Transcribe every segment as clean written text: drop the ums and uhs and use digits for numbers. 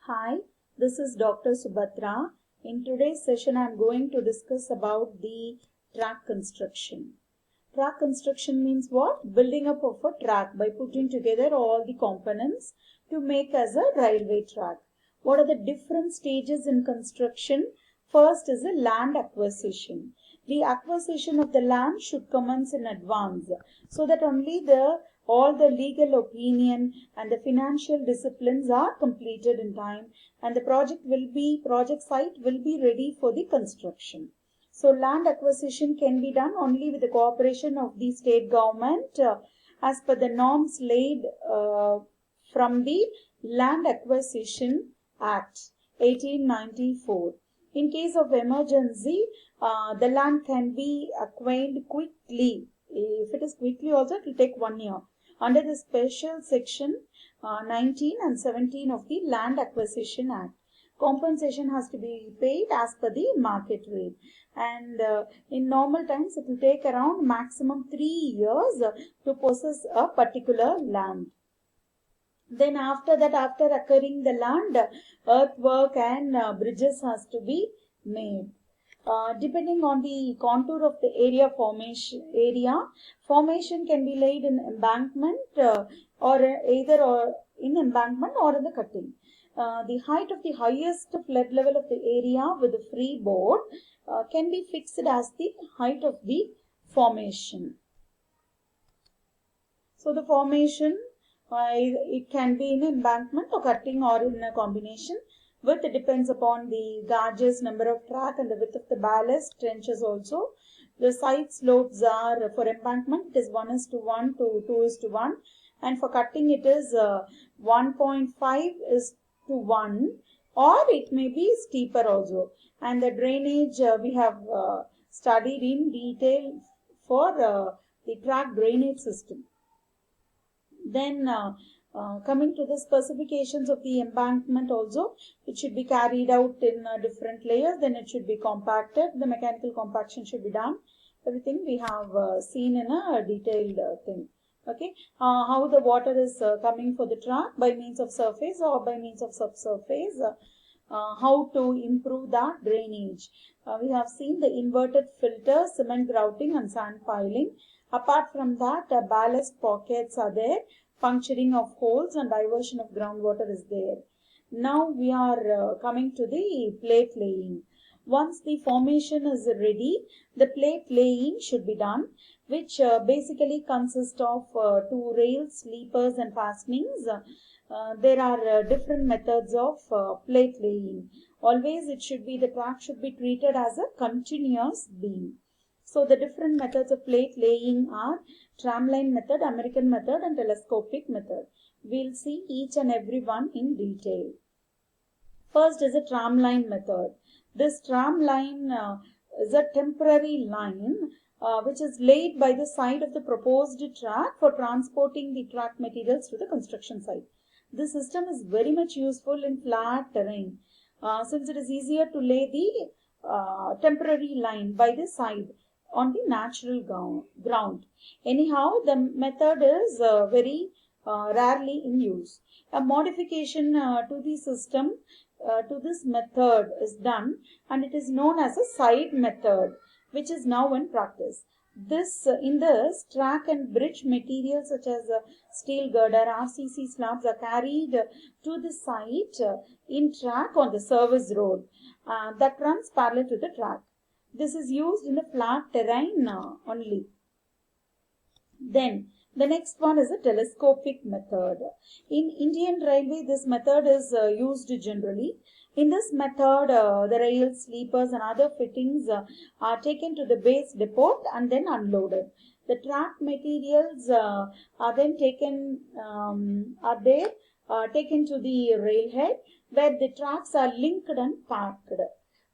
Hi, this is Dr. Subhatra. In today's session, I am going to discuss about the track construction. Track construction means what? Building up of a track by putting together all the components to make as a railway track. What are the different stages in construction? First is a land acquisition. The acquisition of the land should commence in advance so that only all the legal opinion and the financial disciplines are completed in time and the project site will be ready for the construction. So land acquisition can be done only with the cooperation of the state government as per the norms laid from the Land Acquisition Act 1894. In case of emergency, the land can be acquired quickly. If it is quickly also, it will take 1 year. Under the special section 19 and 17 of the Land Acquisition Act, compensation has to be paid as per the market rate, and in normal times it will take around maximum 3 years to possess a particular land. Then after that, after acquiring the land, earthwork and bridges has to be made. Depending on the contour of the formation can be laid in embankment or in embankment or in the cutting. The height of the highest flood level of the area with the freeboard can be fixed as the height of the formation. So the formation, it can be in embankment or cutting or in a combination. Width depends upon the gauges, number of track and the width of the ballast, trenches also. The side slopes are, for embankment it is 1:1 to 2:1, and for cutting it is 1.5:1, or it may be steeper also. And the drainage we have studied in detail for the track drainage system. Then coming to the specifications of the embankment also, it should be carried out in different layers, then it should be compacted, the mechanical compaction should be done. Everything we have seen in a detailed thing. Okay, how the water is coming for the track, by means of surface or by means of subsurface. How to improve the drainage. We have seen the inverted filter, cement grouting and sand piling. Apart from that, ballast pockets are there, puncturing of holes and diversion of groundwater is there. Now we are coming to the plate laying. Once the formation is ready, the plate laying should be done, which basically consists of 2 rails, sleepers and fastenings. There are different methods of plate laying. Always the track should be treated as a continuous beam. So the different methods of plate laying are tramline method, American method and telescopic method. We'll see each and every one in detail. First is a tramline method. This tramline is a temporary line which is laid by the side of the proposed track for transporting the track materials to the construction site. This system is very much useful in flat terrain since it is easier to lay the temporary line by the side on the natural ground. Anyhow, the method is very rarely in use. A modification to the system to this method is done, and it is known as a side method, which is now in practice. In this, track and bridge materials such as steel girder, RCC slabs are carried to the site in track on the service road that runs parallel to the track. This is used in the flat terrain only. Then the next one is a telescopic method. In Indian Railway, this method is used generally. In this method, the rails, sleepers and other fittings are taken to the base depot and then unloaded. The track materials are then taken taken to the railhead where the tracks are linked and packed.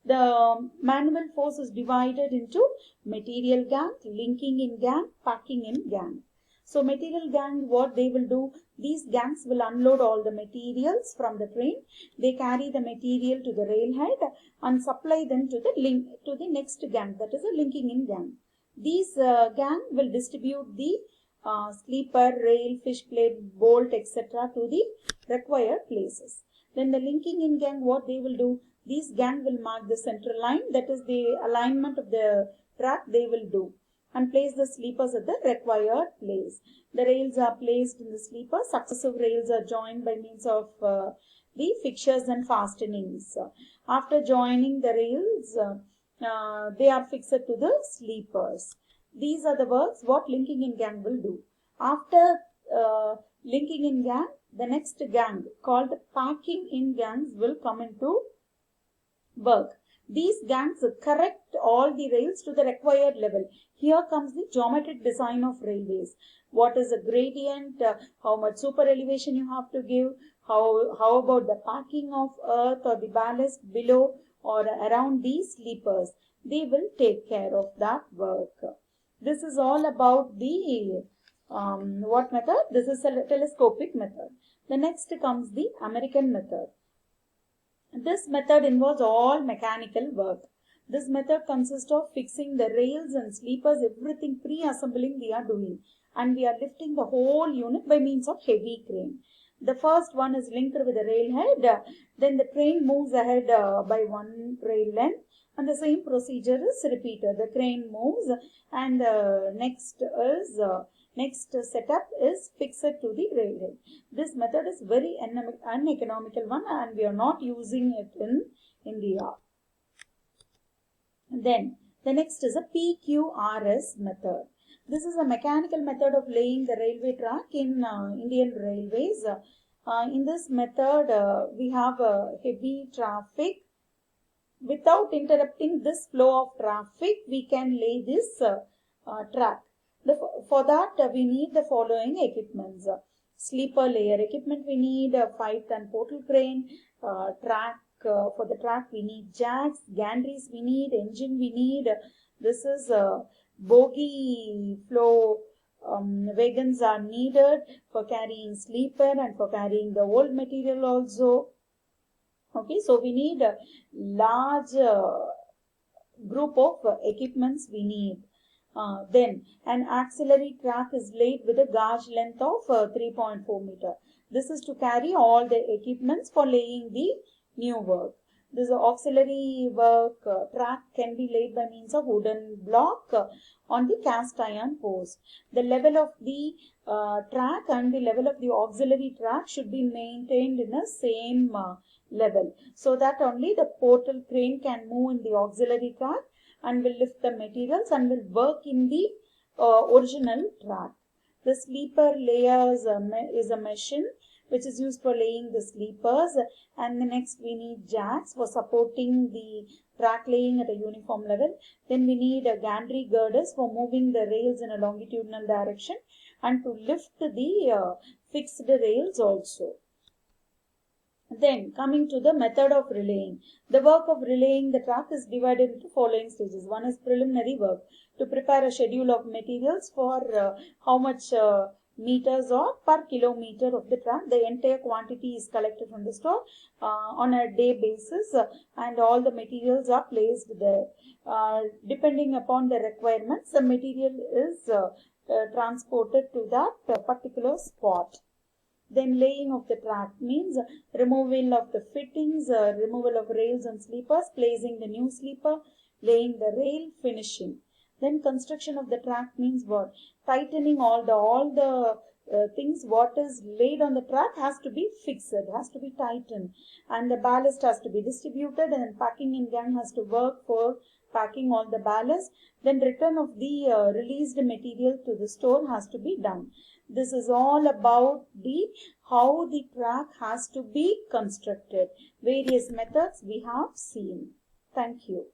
The manual force is divided into material gang, linking in gang, packing in gang. So material gang, what they will do, these gangs will unload all the materials from the train. They carry the material to the railhead and supply them to the next gang, that is a linking in gang. These gang will distribute the sleeper, rail, fish plate, bolt, etc. to the required places. Then the linking in gang, what they will do, these gang will mark the central line, that is the alignment of the track they will do, and place the sleepers at the required place. The rails are placed in the sleepers. Successive rails are joined by means of the fixtures and fastenings. After joining the rails, they are fixed to the sleepers. These are the works what linking in gang will do. After linking in gang, the next gang called packing in gangs will come into work. These gangs correct all the rails to the required level. Here comes the geometric design of railways. What is the gradient, how much super elevation you have to give, how about the packing of earth or the ballast below or around these sleepers. They will take care of that work. This is all about the what method? This is a telescopic method. The next comes the American method. This method involves all mechanical work. This method consists of fixing the rails and sleepers, everything pre-assembling we are doing, and we are lifting the whole unit by means of heavy crane. The first one is linked with the railhead, then the train moves ahead by one rail length, and the same procedure is repeated. The crane moves, and next setup is fixed to the railhead. This method is very uneconomical one, and we are not using it in India. Then the next is a PQRS method. This is a mechanical method of laying the railway track in Indian Railways. In this method, we have heavy traffic. Without interrupting this flow of traffic, we can lay this track. For that, we need the following equipments. Sleeper layer equipment, we need a 5-ton portal crane, track. For the track, we need jacks, gantries, we need engine, we need. This is bogie flow wagons are needed for carrying sleeper and for carrying the old material also. Okay, so we need a large group of equipments we need. Then an auxiliary track is laid with a gauge length of 3.4 meter. This is to carry all the equipments for laying the new work. This auxiliary work track can be laid by means of wooden block on the cast iron post. The level of the track and the level of the auxiliary track should be maintained in the same level, so that only the portal crane can move in the auxiliary track and will lift the materials and will work in the original track. The sleeper layers is a machine which is used for laying the sleepers, and the next we need jacks for supporting the track laying at a uniform level. Then we need gantry girders for moving the rails in a longitudinal direction and to lift the fixed rails also. Then coming to the method of relaying. The work of relaying the track is divided into following stages. One is preliminary work, to prepare a schedule of materials for how much meters or per kilometer of the track. The entire quantity is collected from the store on a day basis, and all the materials are placed there. Depending upon the requirements, the material is transported to that particular spot. Then laying of the track means removal of the fittings, removal of rails and sleepers, placing the new sleeper, laying the rail, finishing. Then construction of the track means what? Tightening all the things what is laid on the track has to be fixed, has to be tightened, and the ballast has to be distributed, and packing in gang has to work for packing all the ballast. Then return of the released material to the store has to be done. This is all about the how the track has to be constructed. Various methods we have seen. Thank you.